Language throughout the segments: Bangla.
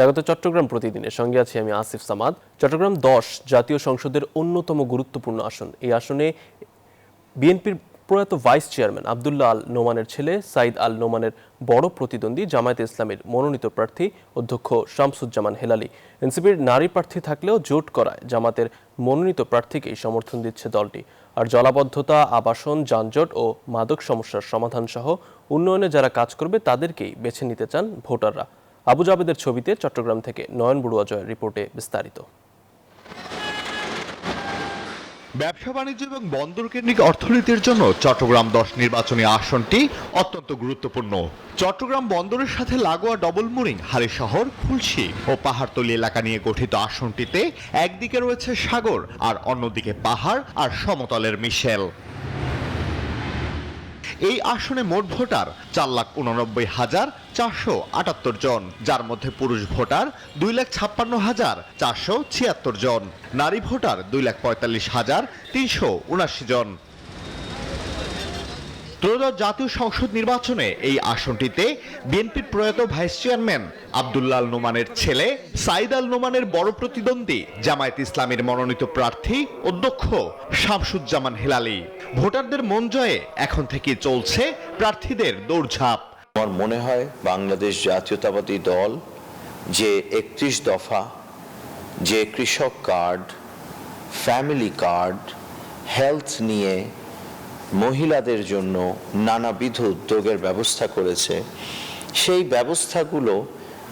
স্বাগত চট্টগ্রাম প্রতিদিনের সঙ্গে আছি আমি আসিফ সামাদ। চট্টগ্রাম 10 জাতীয় সংসদের অন্যতম গুরুত্বপূর্ণ আসন। এই আসনে বিএনপির প্রয়াত ভাইস চেয়ারম্যান আব্দুল্লাহ আল নোমানের ছেলে সাইদ আল নোমানের বড় প্রতিদ্বন্দ্বী জামায়াতে ইসলামীর মনোনীত প্রার্থী অধ্যক্ষ শামসুজ্জামান হেলালি। এনসিপির নারী প্রার্থী থাকলেও জোট করায় জামাতের মনোনীত প্রার্থীকেই সমর্থন দিচ্ছে দলটি। আর জলাবদ্ধতা, আবাসন, যানজট ও মাদক সমস্যার সমাধান সহ উন্নয়নে যারা কাজ করবে তাদেরকেই বেছে নিতে চান ভোটাররা। আবু জাবেদের ছবিতে চট্টগ্রাম থেকে নয়ন বড়ুয়া জয়ের রিপোর্টে বিস্তারিত। ব্যবসা বাণিজ্য এবং বন্দর কেন্দ্রিক অর্থনীতির জন্য চট্টগ্রাম 10 নির্বাচনী আসনটি অত্যন্ত গুরুত্বপূর্ণ। চট্টগ্রাম বন্দরের সাথে লাগোয়া ডবলমুরিং, হালিশহর, খুলশী ও পাহাড়তলী এলাকা নিয়ে গঠিত আসনটিতে একদিকে রয়েছে সাগর আর অন্যদিকে পাহাড় আর সমতলের মিশেল। এই আসনে মোট ভোটার 4,89,478 জন, যার মধ্যে পুরুষ ভোটার 2,56,476 জন, নারী ভোটার 2,45,379 জন। ত্রয়োদশ জাতীয় সংসদ নির্বাচনে এই আসনটিতে বিএনপির প্রয়াত ভাইস চেয়ারম্যান আব্দুল্লাহ আল নোমানের ছেলে সাইদ আল নোমানের বড় প্রতিদ্বন্দ্বী জামায়াতে ইসলামীর মনোনীত প্রার্থী অধ্যক্ষ শামসুজ্জামান হেলালি। ভোটারদের মন জয়ে এখন থেকে চলছে প্রার্থীদের দৌড়ঝাঁপ। আমার মনে হয় বাংলাদেশ জাতীয়তাবাদী দল যে 31 দফা, যে কৃষক কার্ড, ফ্যামিলি কার্ড, হেলথ নিয়ে মহিলাদের জন্য নানাবিধ উদ্যোগের ব্যবস্থা করেছে, সেই ব্যবস্থাগুলো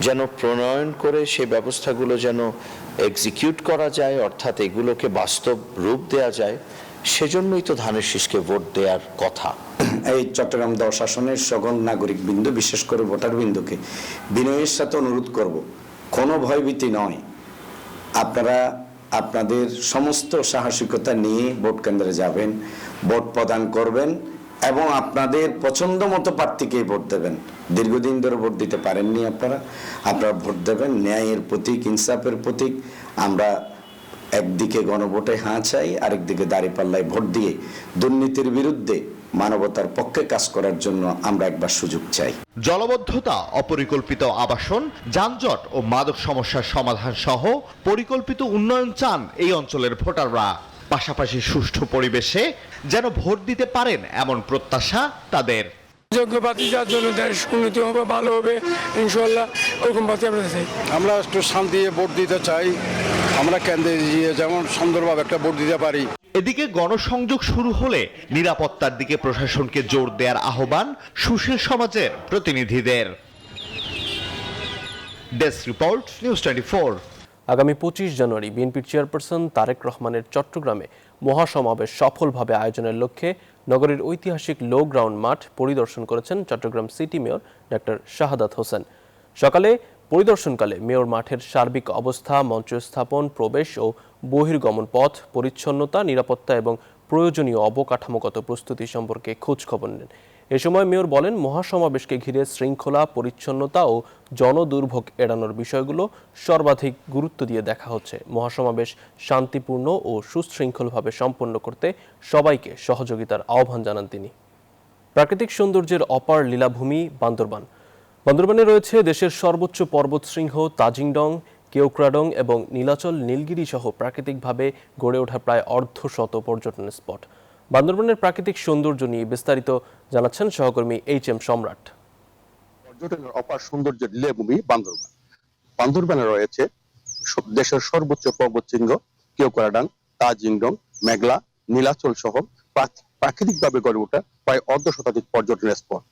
যেন প্রণয়ন করে সেই ব্যবস্থাগুলো যেন এক্সিকিউট করা যায়, অর্থাৎ এগুলোকে বাস্তব রূপ দেয়া যায়, সেজন্যই তো ধানের শীষকে ভোট দেওয়ার কথা। এই চট্টগ্রাম 10 আসনের সকল নাগরিক বিন্দু, বিশেষ করে ভোটার বিন্দুকে বিনয়ের সাথে অনুরোধ করব, কোনো ভয়ভীতি নয়, আপনারা আপনাদের সমস্ত সাহসিকতা নিয়ে ভোট কেন্দ্রে যাবেন, ভোট প্রদান করবেন এবং আপনাদের পছন্দ মতো প্রার্থীকেই ভোট দেবেন। দীর্ঘদিন ধরে ভোট দিতে পারেননি আপনারা ভোট দেবেন। ন্যায়ের প্রতীক, ইনসাফের প্রতীক। আমরা একদিকে গণভোটে হ্যাঁ চাই, আরেকদিকে দাঁড়িপাল্লায় ভোট দিয়ে দুর্নীতির বিরুদ্ধে মানবতার পক্ষে কাজ করার জন্য আমরা একবার সুযোগ চাই। জলাবদ্ধতা, অপরিকল্পিত আবাসন, যানজট ও মাদক সমস্যার সমাধান সহ পরিকল্পিত উন্নয়ন চান এই অঞ্চলের ভোটাররা। পাশাপাশি সুষ্ঠু পরিবেশে যেন ভোট দিতে পারেন এমন প্রত্যাশা তাদের। যোগ্য প্রার্থী যার জন্য দেশ উন্নতি হবে, ভালো হবে ইনশাআল্লাহ, ওরকম প্রার্থী আমরা চাই। আমরা একটু শান্তি দিয়ে ভোট দিতে চাই, আমরা কেন্দ্রে গিয়ে যেমন সুন্দরভাবে একটা ভোট দিতে পারি। এদিকে গণসংযোগ শুরু হলে নিরাপত্তার দিকে প্রশাসনকে জোর দেওয়ার আহ্বান সুশীল সমাজের প্রতিনিধিদের। Desk report, news 24। আগামী 25 জানুয়ারি বিএনপির চেয়ারপারসন তারেক রহমানের চট্টগ্রামে মহাসমাবেশ সফলভাবে আয়োজনের লক্ষ্যে নগরীর ঐতিহাসিক লো গ্রাউন্ড মাঠ পরিদর্শন করেছেন Chittagong city mayor doctor Shahadat Hossain. সকালে পরিদর্শনকালে মেয়র মাঠের সার্বিক অবস্থা, মঞ্চ স্থাপন, প্রবেশ ও বহির্গমন পথ, পরিচ্ছন্নতা, নিরাপত্তা এবং প্রয়োজনীয় অবকাঠামোগত প্রস্তুতি সম্পর্কে খোঁজ খবর নেন। এ সময় মেয়র বলেন, মহাসমাবেশকে ঘিরে শৃঙ্খলা, পরিচ্ছন্নতা ও জনদুর্ভোগ এড়ানোর বিষয়গুলো সর্বাধিক গুরুত্ব দিয়ে দেখা হচ্ছে। মহাসমাবেশ শান্তিপূর্ণ ও সুশৃঙ্খলভাবে সম্পন্ন করতে সবাইকে সহযোগিতার আহ্বান জানান তিনি। প্রাকৃতিক সৌন্দর্যের অপার লীলাভূমি বান্দরবান। বান্দরবানে রয়েছে দেশের সর্বোচ্চ পর্বতশৃঙ্গ তাজিংডং, কেওক্রাডং এবং নীলাচল, নীলগিরি সহ প্রাকৃতিকভাবে গড়ে ওঠা প্রায় অর্ধশত পর্যটন স্পট। বান্দরবানের প্রাকৃতিক সৌন্দর্য নিয়ে বিস্তারিত জানাচ্ছেন সহকর্মী এইচ.এম. সম্রাট। পর্যটনের অপার সৌন্দর্যের লীলাভূমি বান্দরবান। বান্দরবানে রয়েছে দেশের সর্বোচ্চ পর্বতশৃঙ্গ কেওক্রাডং, তাজিংডং, মেঘলা, নীলাচল সহ প্রাকৃতিকভাবে গড়ে ওঠা প্রায় অর্ধশতাধিক পর্যটন স্পট।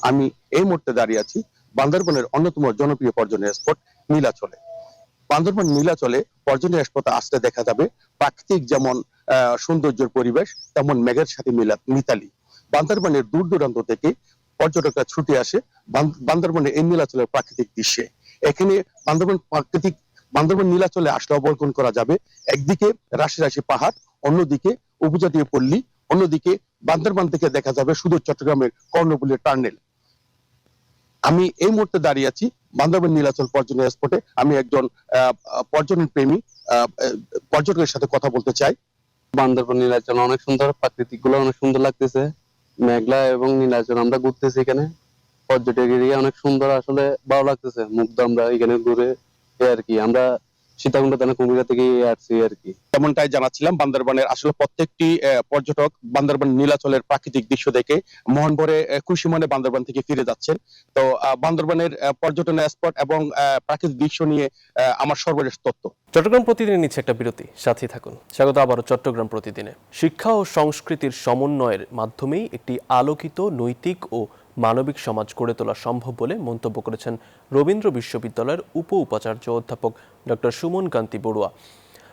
আমি এই মুহূর্তে দাঁড়িয়ে আছি বান্দরবানের অন্যতম জনপ্রিয় পর্যটন স্পট নীলাচলে। বান্দরবান নীলাচলে পর্যটন স্পটে আসলে দেখা যাবে প্রাকৃতিক যেমন সৌন্দর্যের পরিবেশ, তেমন মেঘের সাথে মিতালি। বান্দরবানের দূর দূরান্ত থেকে পর্যটকরা ছুটে আসে বান্দরবানের এই নীলাচলের প্রাকৃতিক দৃশ্যে। এখানে বান্দরবান নীলাচলে আসলে অবলোকন করা যাবে একদিকে রাশি রাশি পাহাড়, অন্যদিকে উপজাতীয় পল্লী, অন্যদিকে বান্দরবান থেকে দেখা যাবে সুদূর চট্টগ্রামের কর্ণফুলীর টার্নেল। আমি এই মুহূর্তে দাঁড়িয়ে আছি বান্দরবান নীলাচল পর্যটন স্পটে। আমি একজন পর্যটন প্রেমী পর্যটকের সাথে কথা বলতে চাই। বান্দরবান নীলাচল অনেক সুন্দর, প্রাকৃতিক গুলো অনেক সুন্দর লাগতেছে। মেঘলা এবং নীলাচল আমরা ঘুরতেছি, এখানে পর্যটক এরিয়া অনেক সুন্দর, আসলে ভালো লাগতেছে। মুগ্ধ আমরা এখানে ঘুরে, এই আর কি। আমরা সীতাকুণ্ড থানা কুমিল্লা থেকে আসছি আর কি। তেমনটাই জানাচ্ছিলাম, বান্দরবানের আসলে প্রত্যেকটি পর্যটক বান্দরবান নীলাচলের প্রাকৃতিক দৃশ্য দেখে মন ভরে খুশি মনে বান্দরবান থেকে ফিরে যাচ্ছেন। তো বান্দরবানের পর্যটনের স্পট এবং প্রাকৃতিক দৃশ্য নিয়ে আমার সর্বশেষ তথ্য। চট্টগ্রাম প্রতিদিনে নিচ্ছে একটা বিরতি, সাথেই থাকুন। স্বাগত আবারও চট্টগ্রাম প্রতিদিনে। শিক্ষা ও সংস্কৃতির সমন্বয়ের মাধ্যমেই একটি আলোকিত, নৈতিক ও মানবিক সমাজ গড়ে তোলা সম্ভব বলে মন্তব্য করেছেন রবীন্দ্র বিশ্ববিদ্যালয়ের উপাচার্য অধ্যাপক ডক্টর সুমন কান্তি বড়ুয়া।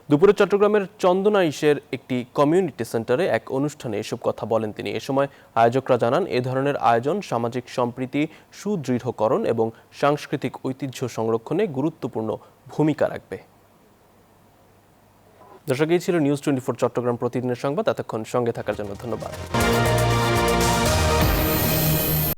দুপুরে চট্টগ্রামের চন্দনাইশের একটি কমিউনিটি সেন্টারে এক অনুষ্ঠানে এসব কথা বলেন তিনি। এ সময় আয়োজকরা জানান, এ ধরনের আয়োজন সামাজিক সম্প্রীতি সুদৃঢ়করণ এবং সাংস্কৃতিক ঐতিহ্য সংরক্ষণে গুরুত্বপূর্ণ ভূমিকা রাখবে। দর্শক, এই ছিল নিউজ 24 চট্টগ্রাম প্রতিদিনের সংবাদ। এতক্ষণ সঙ্গে থাকার জন্য ধন্যবাদ।